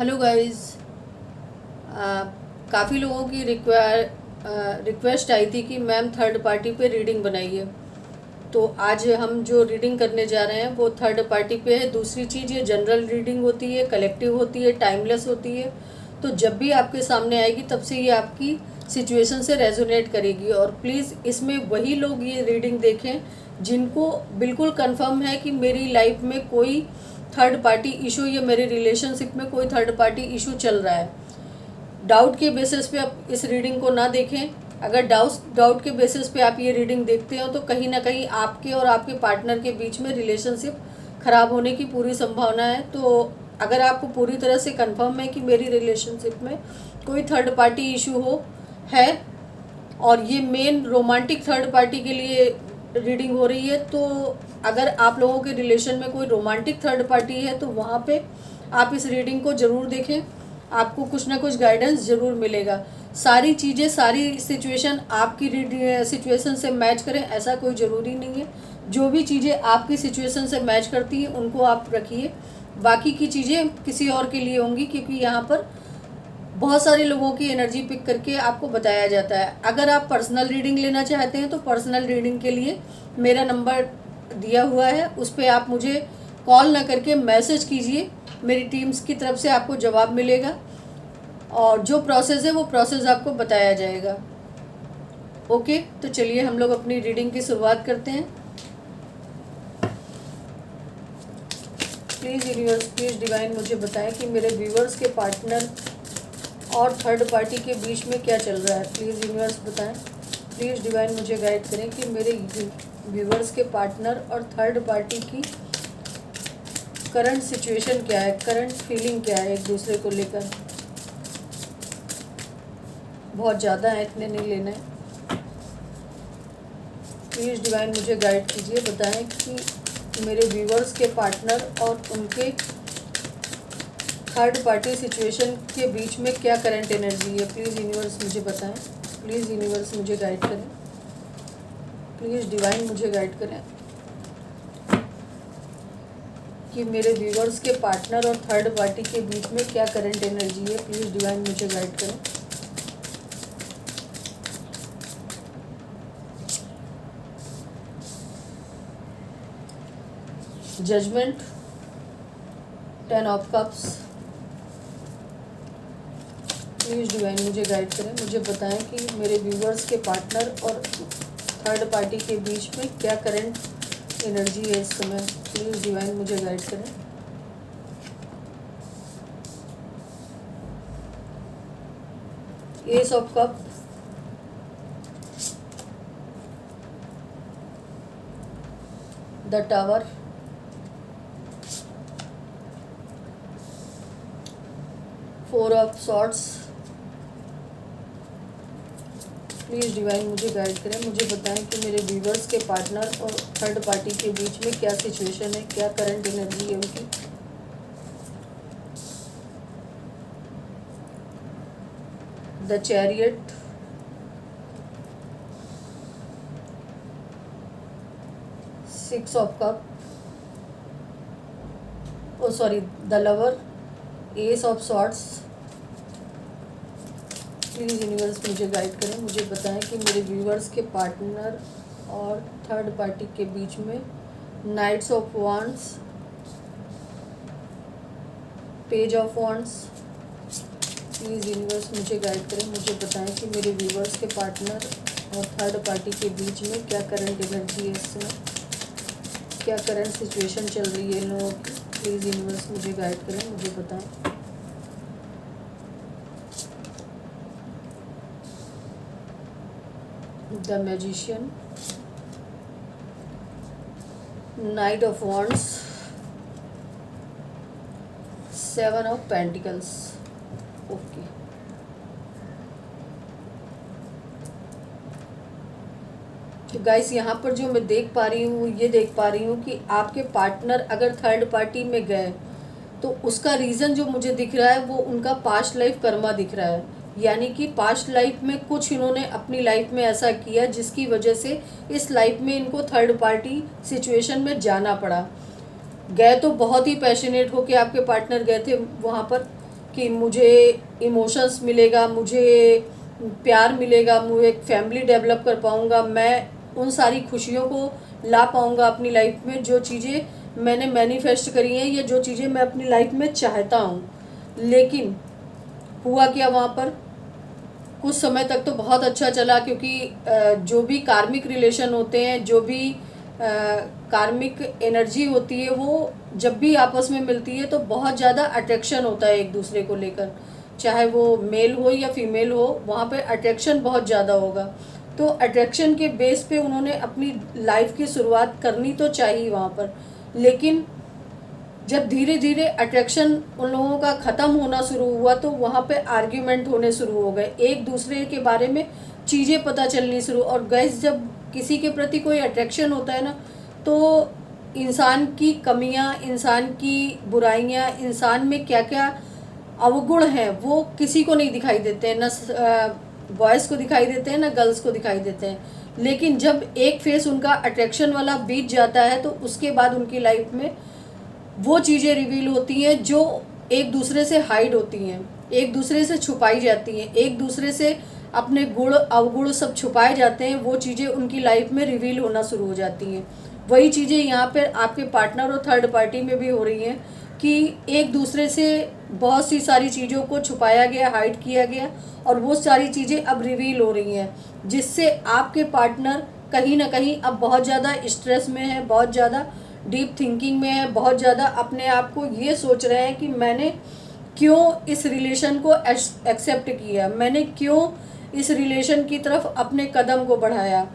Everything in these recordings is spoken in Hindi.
Hello guys. काफ़ी लोगों की रिक्वेस्ट आई थी कि मैम थर्ड पार्टी पे रीडिंग बनाइए। तो आज हम जो रीडिंग करने जा रहे हैं वो थर्ड पार्टी पे है। दूसरी चीज़, ये जनरल रीडिंग होती है, कलेक्टिव होती है, टाइमलेस होती है। तो जब भी आपके सामने आएगी तब से ये आपकी सिचुएशन से रेजोनेट करेगी। और प्लीज़ इसमें वही लोग ये रीडिंग देखें जिनको बिल्कुल कंफर्म है कि मेरी लाइफ में कोई थर्ड पार्टी इशू या मेरे रिलेशनशिप में कोई थर्ड पार्टी इशू चल रहा है। डाउट के बेसिस पे आप इस रीडिंग को ना देखें। अगर डाउट के बेसिस पे आप ये रीडिंग देखते हो तो कहीं ना कहीं आपके और आपके पार्टनर के बीच में रिलेशनशिप ख़राब होने की पूरी संभावना है। तो अगर आपको पूरी तरह से कंफर्म है कि मेरी रिलेशनशिप में कोई थर्ड पार्टी इशू है और ये मेन रोमांटिक थर्ड पार्टी के लिए रीडिंग हो रही है, तो अगर आप लोगों के रिलेशन में कोई रोमांटिक थर्ड पार्टी है तो वहाँ पे आप इस रीडिंग को ज़रूर देखें। आपको कुछ ना कुछ गाइडेंस ज़रूर मिलेगा। सारी चीज़ें, सारी सिचुएशन आपकी सिचुएशन से मैच करें ऐसा कोई ज़रूरी नहीं है। जो भी चीज़ें आपकी सिचुएशन से मैच करती हैं उनको आप रखिए, बाकी की चीज़ें किसी और के लिए होंगी, क्योंकि यहाँ पर बहुत सारे लोगों की एनर्जी पिक करके आपको बताया जाता है। अगर आप पर्सनल रीडिंग लेना चाहते हैं तो पर्सनल रीडिंग के लिए मेरा नंबर दिया हुआ है, उस पर आप मुझे कॉल ना करके मैसेज कीजिए। मेरी टीम्स की तरफ से आपको जवाब मिलेगा और जो प्रोसेस है वो प्रोसेस आपको बताया जाएगा। ओके, तो चलिए हम लोग अपनी रीडिंग की शुरुआत करते हैं। प्लीज़ यूनिवर्स, प्लीज़ डिवाइन मुझे बताएं कि मेरे व्यूवर्स के पार्टनर और थर्ड पार्टी के बीच में क्या चल रहा है। प्लीज़ यूनिवर्स बताएं। प्लीज़ डिवाइन मुझे गाइड करें कि मेरे व्यूवर्स के पार्टनर और थर्ड पार्टी की करंट सिचुएशन क्या है, करंट फीलिंग क्या है एक दूसरे को लेकर। बहुत ज़्यादा है, इतने नहीं लेना है। प्लीज़ डिवाइन मुझे गाइड कीजिए, बताएं कि मेरे व्यूवर्स के पार्टनर और उनके थर्ड पार्टी सिचुएशन के बीच में क्या करंट एनर्जी है। प्लीज़ यूनिवर्स मुझे बताएं। प्लीज़ यूनिवर्स मुझे गाइड करें। प्लीज़ डिवाइन मुझे गाइड करें कि मेरे व्यूवर्स के पार्टनर और थर्ड पार्टी के बीच में क्या करंट एनर्जी है। प्लीज़ डिवाइन मुझे गाइड करें। Judgement, 10 of cups. Please divine मुझे गाइड करें, मुझे बताएं कि मेरे व्यूवर्स के पार्टनर और थर्ड पार्टी के बीच में क्या करंट एनर्जी है इस समय। प्लीज़ डिवाइन मुझे गाइड करें। S of cup, the tower, four of swords. Please divine मुझे गाइड करें, मुझे बताएं कि मेरे व्यूवर्स के पार्टनर और थर्ड पार्टी के बीच में क्या सिचुएशन है, क्या करंट एनर्जी है उनकी। The chariot, six of cup, oh sorry, the lover, ace of swords. Please universe मुझे गाइड करें, मुझे बताएं कि मेरे व्यूवर्स के पार्टनर और थर्ड पार्टी के बीच में knights of wands, page of wands. Please universe मुझे गाइड करें, मुझे बताएं कि मेरे व्यूवर्स के पार्टनर और थर्ड पार्टी के बीच में क्या करंट एनर्जी है इस समय, क्या करंट सिचुएशन चल रही है इन लोगों की। प्लीज़ यूनिवर्स मुझे गाइड करें, मुझे बताएं। The magician, night of wands, seven of pentacles. Okay, तो गाइस यहाँ पर जो मैं देख पा रही हूँ, ये देख पा रही हूँ कि आपके पार्टनर अगर थर्ड पार्टी में गए तो उसका रीज़न जो मुझे दिख रहा है वो उनका पास्ट लाइफ कर्मा दिख रहा है। यानी कि पास्ट लाइफ में कुछ इन्होंने अपनी लाइफ में ऐसा किया जिसकी वजह से इस लाइफ में इनको थर्ड पार्टी सिचुएशन में जाना पड़ा। गए तो बहुत ही पैशनेट होके आपके पार्टनर गए थे वहाँ पर, कि मुझे इमोशंस मिलेगा, मुझे प्यार मिलेगा, मुझे एक फैमिली डेवलप कर पाऊँगा, मैं उन सारी खुशियों को ला पाऊँगा अपनी लाइफ में, जो चीज़ें मैंने मैनिफेस्ट करी हैं या जो चीज़ें मैं अपनी लाइफ में चाहता हूँ। लेकिन हुआ क्या वहाँ पर, कुछ समय तक तो बहुत अच्छा चला, क्योंकि जो भी कार्मिक रिलेशन होते हैं, जो भी कार्मिक एनर्जी होती है, वो जब भी आपस में मिलती है तो बहुत ज़्यादा अट्रैक्शन होता है एक दूसरे को लेकर, चाहे वो मेल हो या फीमेल हो, वहाँ पे अट्रैक्शन बहुत ज़्यादा होगा। तो अट्रैक्शन के बेस पे उन्होंने अपनी लाइफ की शुरुआत करनी तो चाहिए वहाँ पर, लेकिन जब धीरे धीरे अट्रैक्शन उन लोगों का ख़त्म होना शुरू हुआ तो वहाँ पे आर्ग्यूमेंट होने शुरू हो गए, एक दूसरे के बारे में चीज़ें पता चलनी शुरू। और गैस जब किसी के प्रति कोई अट्रैक्शन होता है ना, तो इंसान की कमियाँ, इंसान की बुराइयाँ, इंसान में क्या क्या अवगुण हैं वो किसी को नहीं दिखाई देते हैं, ना बॉयज़ को दिखाई देते हैं ना गर्ल्स को दिखाई देते हैं। लेकिन जब एक फेस उनका अट्रैक्शन वाला बीत जाता है तो उसके बाद उनकी लाइफ में वो चीज़ें रिवील होती हैं जो एक दूसरे से हाइड होती हैं, एक दूसरे से छुपाई जाती हैं, एक दूसरे से अपने गुण अवगुण सब छुपाए जाते हैं, वो चीज़ें उनकी लाइफ में रिवील होना शुरू हो जाती हैं। वही चीज़ें यहाँ पर आपके पार्टनर और थर्ड पार्टी में भी हो रही हैं कि एक दूसरे से बहुत सी सारी चीज़ों को छुपाया गया, हाइड किया गया, और वो सारी चीज़ें अब रिवील हो रही हैं, जिससे आपके पार्टनर कहीं ना कहीं अब बहुत ज़्यादा स्ट्रेस में है, बहुत ज़्यादा डीप थिंकिंग में है, बहुत ज़्यादा अपने आप को ये सोच रहे हैं कि मैंने क्यों इस रिलेशन को एक्सेप्ट किया, मैंने क्यों इस रिलेशन की तरफ अपने कदम को बढ़ाया।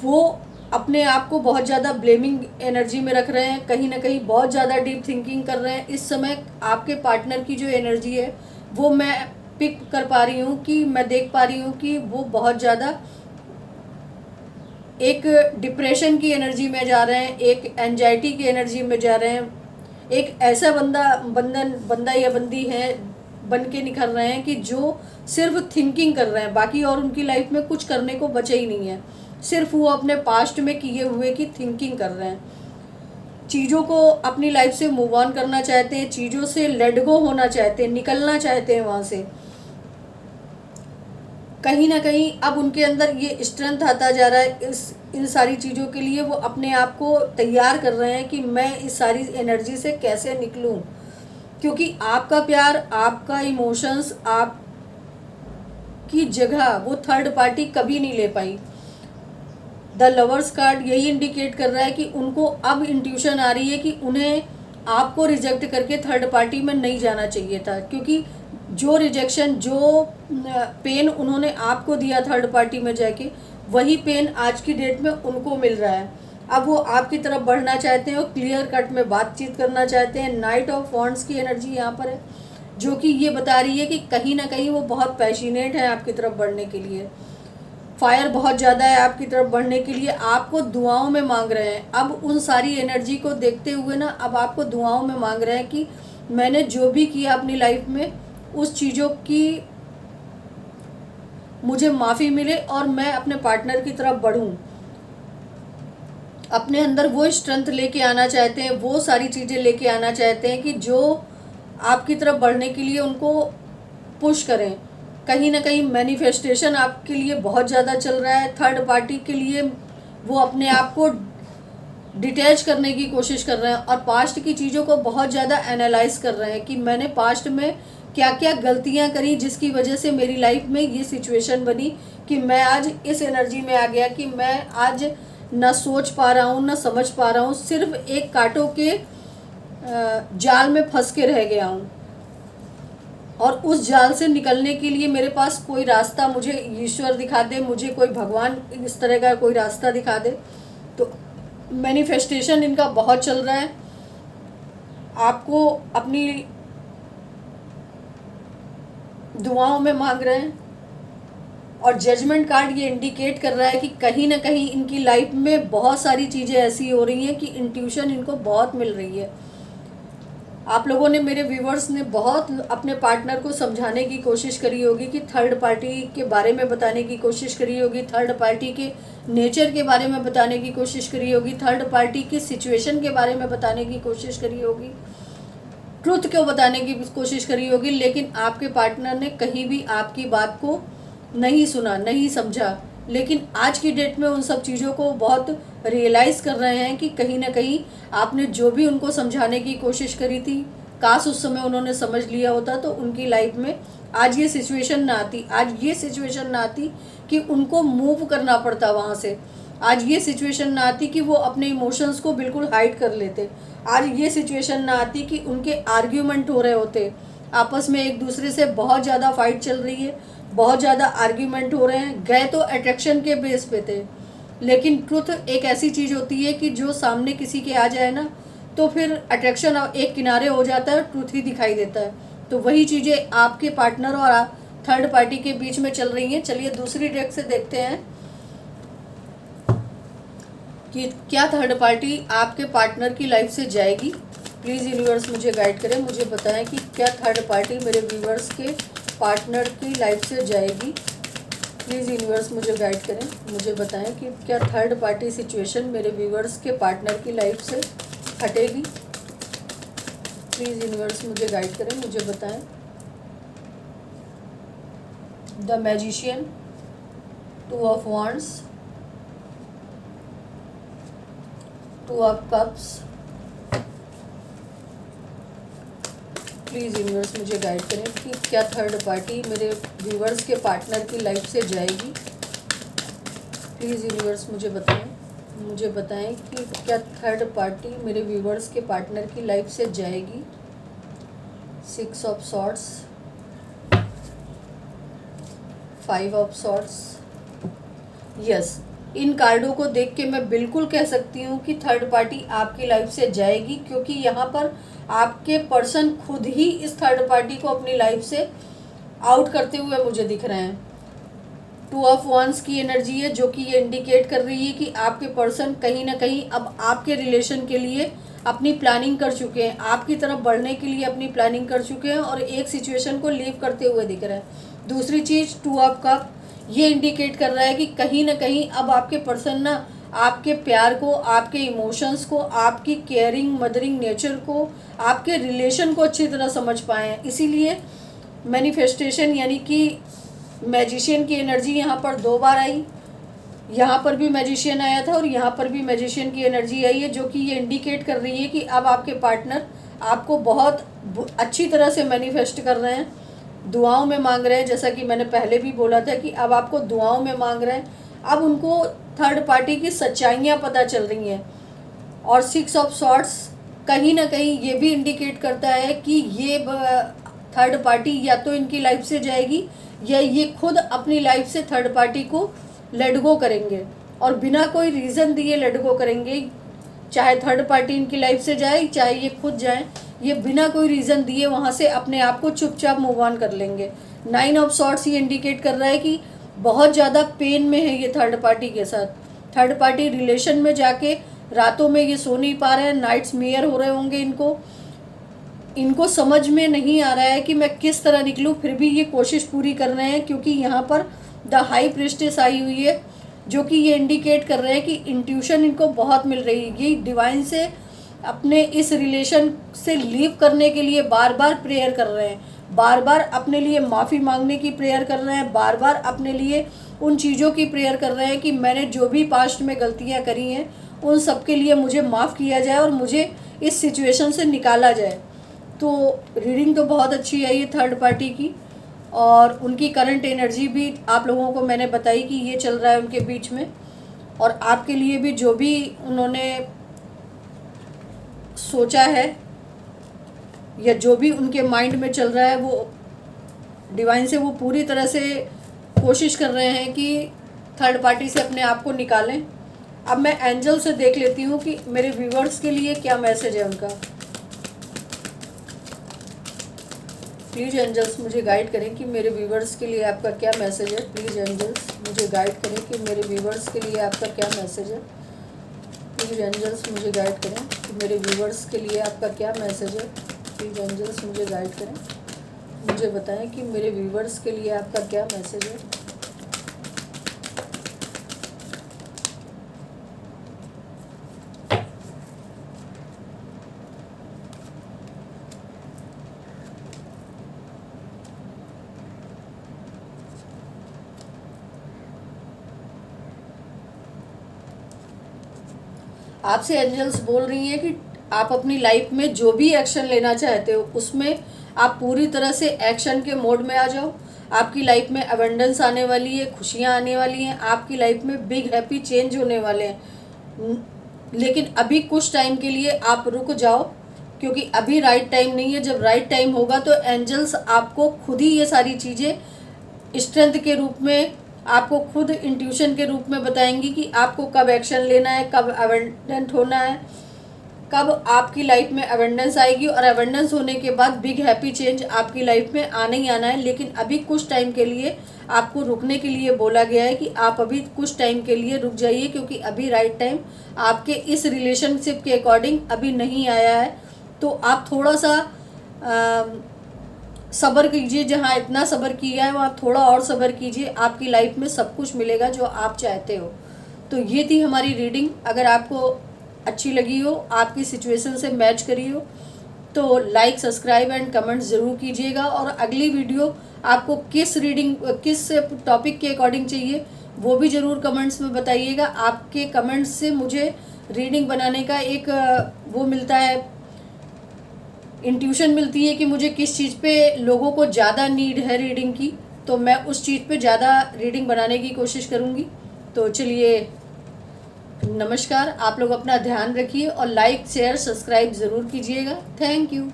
वो अपने आप को बहुत ज़्यादा ब्लेमिंग एनर्जी में रख रहे हैं, कहीं ना कहीं बहुत ज़्यादा डीप थिंकिंग कर रहे हैं। इस समय आपके पार्टनर की जो एनर्जी है वो मैं पिक कर पा रही हूँ, कि मैं देख पा रही हूँ कि वो बहुत ज़्यादा एक डिप्रेशन की एनर्जी में जा रहे हैं, एक एंजाइटी की एनर्जी में जा रहे हैं, एक ऐसा बंदा या बंदी है बन के निखर रहे हैं कि जो सिर्फ थिंकिंग कर रहे हैं, बाकी और उनकी लाइफ में कुछ करने को बचा ही नहीं है, सिर्फ वो अपने पास्ट में किए हुए की थिंकिंग कर रहे हैं। चीज़ों को अपनी लाइफ से मूव ऑन करना चाहते हैं, चीज़ों से लेट गो होना चाहते हैं, निकलना चाहते हैं वहाँ से। कहीं ना कहीं अब उनके अंदर ये स्ट्रेंथ आता जा रहा है, इन सारी चीज़ों के लिए वो अपने आप को तैयार कर रहे हैं कि मैं इस सारी एनर्जी से कैसे निकलूं, क्योंकि आपका प्यार, आपका इमोशंस, आपकी जगह वो थर्ड पार्टी कभी नहीं ले पाई। द लवर्स कार्ड यही इंडिकेट कर रहा है कि उनको अब इंट्यूशन आ रही है कि उन्हें आपको रिजेक्ट करके थर्ड पार्टी में नहीं जाना चाहिए था, क्योंकि जो रिजेक्शन, जो पेन उन्होंने आपको दिया थर्ड पार्टी में जाके, वही पेन आज की डेट में उनको मिल रहा है। अब वो आपकी तरफ बढ़ना चाहते हैं और क्लियर कट में बातचीत करना चाहते हैं। नाइट ऑफ वॉन्ड्स की एनर्जी यहाँ पर है, जो कि ये बता रही है कि कहीं ना कहीं वो बहुत पैशनेट है आपकी तरफ बढ़ने के लिए, फायर बहुत ज़्यादा है आपकी तरफ बढ़ने के लिए, आपको दुआओं में मांग रहे हैं। अब उन सारी एनर्जी को देखते हुए ना, अब आपको दुआओं में मांग रहे हैं कि मैंने जो भी किया अपनी लाइफ में, उस चीज़ों की मुझे माफ़ी मिले और मैं अपने पार्टनर की तरफ बढ़ूं। अपने अंदर वो स्ट्रेंथ लेके आना चाहते हैं, वो सारी चीज़ें लेके आना चाहते हैं कि जो आपकी तरफ बढ़ने के लिए उनको पुश करें। कहीं ना कहीं मैनिफेस्टेशन आपके लिए बहुत ज़्यादा चल रहा है। थर्ड पार्टी के लिए वो अपने आप को डिटैच करने की कोशिश कर रहे हैं और पास्ट की चीज़ों को बहुत ज़्यादा एनालाइज कर रहे हैं कि मैंने पास्ट में क्या क्या गलतियां करी जिसकी वजह से मेरी लाइफ में ये सिचुएशन बनी कि मैं आज इस एनर्जी में आ गया, कि मैं आज ना सोच पा रहा हूँ ना समझ पा रहा हूँ, सिर्फ एक कांटों के जाल में फंस के रह गया हूँ। और उस जाल से निकलने के लिए मेरे पास कोई रास्ता मुझे ईश्वर दिखा दे, मुझे कोई भगवान इस तरह का कोई रास्ता दिखा दे। तो मैनिफेस्टेशन इनका बहुत चल रहा है। आपको अपनी दुआओं में मांग रहे हैं। और जजमेंट कार्ड ये इंडिकेट कर रहा है कि कहीं ना कहीं इनकी लाइफ में बहुत सारी चीज़ें ऐसी हो रही हैं कि इंट्यूशन इनको बहुत मिल रही है। आप लोगों ने, मेरे व्यूवर्स ने बहुत अपने पार्टनर को समझाने की कोशिश करी होगी, कि थर्ड पार्टी के बारे में बताने की कोशिश करी होगी, थर्ड पार्टी के नेचर के बारे में बताने की कोशिश करी होगी, थर्ड पार्टी की सिचुएशन के बारे में बताने की कोशिश करी होगी। ट्रुथ क्यों बताने की कोशिश करी होगी, लेकिन आपके पार्टनर ने कहीं भी आपकी बात को नहीं सुना, नहीं समझा। लेकिन आज की डेट में उन सब चीज़ों को बहुत रियलाइज़ कर रहे हैं कि कहीं ना कहीं आपने जो भी उनको समझाने की कोशिश करी थी, काश उस समय उन्होंने समझ लिया होता तो उनकी लाइफ में आज ये सिचुएशन ना आती। आज ये सिचुएशन ना आती कि उनको मूव करना पड़ता वहाँ से। आज ये सिचुएशन ना आती कि वो अपने इमोशंस को बिल्कुल हाइड कर लेते। आज ये सिचुएशन ना आती कि उनके आर्ग्यूमेंट हो रहे होते आपस में, एक दूसरे से बहुत ज़्यादा फाइट चल रही है, बहुत ज़्यादा आर्ग्यूमेंट हो रहे हैं। गए तो अट्रैक्शन के बेस पे थे, लेकिन ट्रुथ एक ऐसी चीज़ होती है कि जो सामने किसी के आ जाए ना तो फिर अट्रैक्शन एक किनारे हो जाता है, ट्रुथ ही दिखाई देता है। तो वही चीज़ें आपके पार्टनर और थर्ड पार्टी के बीच में चल रही हैं। चलिए दूसरी डेक से देखते हैं कि क्या थर्ड पार्टी आपके पार्टनर की लाइफ से जाएगी। प्लीज़ यूनिवर्स मुझे गाइड करें, मुझे बताएं कि क्या थर्ड पार्टी मेरे व्यूवर्स के पार्टनर की लाइफ से जाएगी। प्लीज़ यूनिवर्स मुझे गाइड करें, मुझे बताएं कि क्या थर्ड पार्टी सिचुएशन मेरे व्यूवर्स के पार्टनर की लाइफ से हटेगी। प्लीज़ यूनिवर्स मुझे गाइड करें, मुझे बताएं। The magician, 2 of wands, 2 of cups. Please universe मुझे गाइड करें कि क्या थर्ड पार्टी मेरे व्यूवर्स के पार्टनर की लाइफ से जाएगी। प्लीज़ यूनिवर्स मुझे बताएं कि क्या थर्ड पार्टी मेरे व्यूवर्स के पार्टनर की लाइफ से जाएगी। 6 of swords, 5 of swords. Yes, इन कार्डों को देख के मैं बिल्कुल कह सकती हूँ कि थर्ड पार्टी आपकी लाइफ से जाएगी, क्योंकि यहाँ पर आपके पर्सन खुद ही इस थर्ड पार्टी को अपनी लाइफ से आउट करते हुए मुझे दिख रहे हैं। 2 ऑफ वांड्स की एनर्जी है, जो कि ये इंडिकेट कर रही है कि आपके पर्सन कहीं ना कहीं अब आपके रिलेशन के लिए अपनी प्लानिंग कर चुके हैं, आपकी तरफ बढ़ने के लिए अपनी प्लानिंग कर चुके हैं और एक सिचुएशन को लीव करते हुए दिख रहे हैं। दूसरी चीज़ 2 ऑफ कप, ये इंडिकेट कर रहा है कि कहीं ना कहीं अब आपके पर्सन ना आपके प्यार को, आपके इमोशंस को, आपकी केयरिंग मदरिंग नेचर को, आपके रिलेशन को अच्छी तरह समझ पाए हैं। इसीलिए मैनिफेस्टेशन यानी कि मैजिशियन की एनर्जी यहाँ पर 2 बार आई। यहाँ पर भी मैजिशियन आया था और यहाँ पर भी मैजिशियन की एनर्जी आई है, जो कि ये इंडिकेट कर रही है कि अब आपके पार्टनर आपको बहुत अच्छी तरह से मैनिफेस्ट कर रहे हैं, दुआओं में मांग रहे हैं। जैसा कि मैंने पहले भी बोला था कि अब आपको दुआओं में मांग रहे हैं। अब उनको थर्ड पार्टी की सच्चाइयाँ पता चल रही हैं। और 6 ऑफ सॉर्ड्स कहीं ना कहीं ये भी इंडिकेट करता है कि ये थर्ड पार्टी या तो इनकी लाइफ से जाएगी या ये खुद अपनी लाइफ से थर्ड पार्टी को लेट गो करेंगे, और बिना कोई रीज़न दिए लेट गो करेंगे। चाहे थर्ड पार्टी इनकी लाइफ से जाए, चाहे ये खुद जाए, ये बिना कोई रीज़न दिए वहाँ से अपने आप को चुपचाप मूव ऑन कर लेंगे। 9 ऑफ सॉर्ड्स ये इंडिकेट कर रहा है कि बहुत ज़्यादा पेन में है ये थर्ड पार्टी के साथ। थर्ड पार्टी रिलेशन में जाके रातों में ये सो नहीं पा रहे हैं, नाइट्स मेयर हो रहे होंगे इनको समझ में नहीं आ रहा है कि मैं किस तरह निकलूँ, फिर भी ये कोशिश पूरी कर रहे हैं, क्योंकि यहाँ पर द हाई प्रिस्टेस आई हुई है, जो कि ये इंडिकेट कर रहे हैं कि इंट्यूशन इनको बहुत मिल रही है। ये डिवाइन से अपने इस रिलेशन से लीव करने के लिए बार बार प्रेयर कर रहे हैं, बार बार अपने लिए माफ़ी मांगने की प्रेयर कर रहे हैं, बार बार अपने लिए उन चीज़ों की प्रेयर कर रहे हैं कि मैंने जो भी पास्ट में गलतियाँ करी हैं उन सब के लिए मुझे माफ़ किया जाए और मुझे इस सिचुएशन से निकाला जाए। तो रीडिंग तो बहुत अच्छी आई है थर्ड पार्टी की, और उनकी करंट एनर्जी भी आप लोगों को मैंने बताई कि ये चल रहा है उनके बीच में। और आपके लिए भी जो भी उन्होंने सोचा है या जो भी उनके माइंड में चल रहा है, वो डिवाइन से वो पूरी तरह से कोशिश कर रहे हैं कि थर्ड पार्टी से अपने आप को निकालें। अब मैं एंजल से देख लेती हूँ कि मेरे व्यूवर्स के लिए क्या मैसेज है उनका। प्लीज़ एंजल्स मुझे गाइड करें कि मेरे व्यूवर्स के लिए आपका क्या मैसेज है। प्लीज़ एंजल्स मुझे गाइड करें कि मेरे व्यूवर्स के लिए आपका क्या मैसेज है। प्लीज़ एंजल्स मुझे गाइड करें कि मेरे व्यूवर्स के लिए आपका क्या मैसेज है। प्लीज़ एंजल्स मुझे गाइड करें, मुझे बताएं कि मेरे व्यूवर्स के लिए आपका क्या मैसेज है। आपसे एंजल्स बोल रही हैं कि आप अपनी लाइफ में जो भी एक्शन लेना चाहते हो उसमें आप पूरी तरह से एक्शन के मोड में आ जाओ। आपकी लाइफ में अबंडेंस आने वाली है, खुशियाँ आने वाली हैं, आपकी लाइफ में बिग हैप्पी चेंज होने वाले हैं। लेकिन अभी कुछ टाइम के लिए आप रुक जाओ, क्योंकि अभी राइट टाइम नहीं है। जब राइट टाइम होगा तो एंजल्स आपको खुद ही ये सारी चीज़ें स्ट्रेंथ के रूप में, आपको खुद इंट्यूशन के रूप में बताएंगी कि आपको कब एक्शन लेना है, कब अबंडेंट होना है, कब आपकी लाइफ में अबंडेंस आएगी। और अबंडेंस होने के बाद बिग हैप्पी चेंज आपकी लाइफ में आना ही आना है। लेकिन अभी कुछ टाइम के लिए आपको रुकने के लिए बोला गया है कि आप अभी कुछ टाइम के लिए रुक जाइए, क्योंकि अभी राइट टाइम आपके इस रिलेशनशिप के अकॉर्डिंग अभी नहीं आया है। तो आप थोड़ा सा सब्र कीजिए, जहाँ इतना सब्र किया है वहाँ थोड़ा और सब्र कीजिए, आपकी लाइफ में सब कुछ मिलेगा जो आप चाहते हो। तो ये थी हमारी रीडिंग। अगर आपको अच्छी लगी हो, आपकी सिचुएशन से मैच करी हो, तो लाइक, सब्सक्राइब एंड कमेंट ज़रूर कीजिएगा। और अगली वीडियो आपको किस टॉपिक के अकॉर्डिंग चाहिए वो भी ज़रूर कमेंट्स में बताइएगा। आपके कमेंट्स से मुझे रीडिंग बनाने का एक वो मिलता है, इंट्यूशन मिलती है कि मुझे किस चीज़ पे लोगों को ज़्यादा नीड है रीडिंग की, तो मैं उस चीज़ पे ज़्यादा रीडिंग बनाने की कोशिश करूँगी। तो चलिए, नमस्कार। आप लोग अपना ध्यान रखिए और लाइक, शेयर, सब्सक्राइब ज़रूर कीजिएगा। Thank you.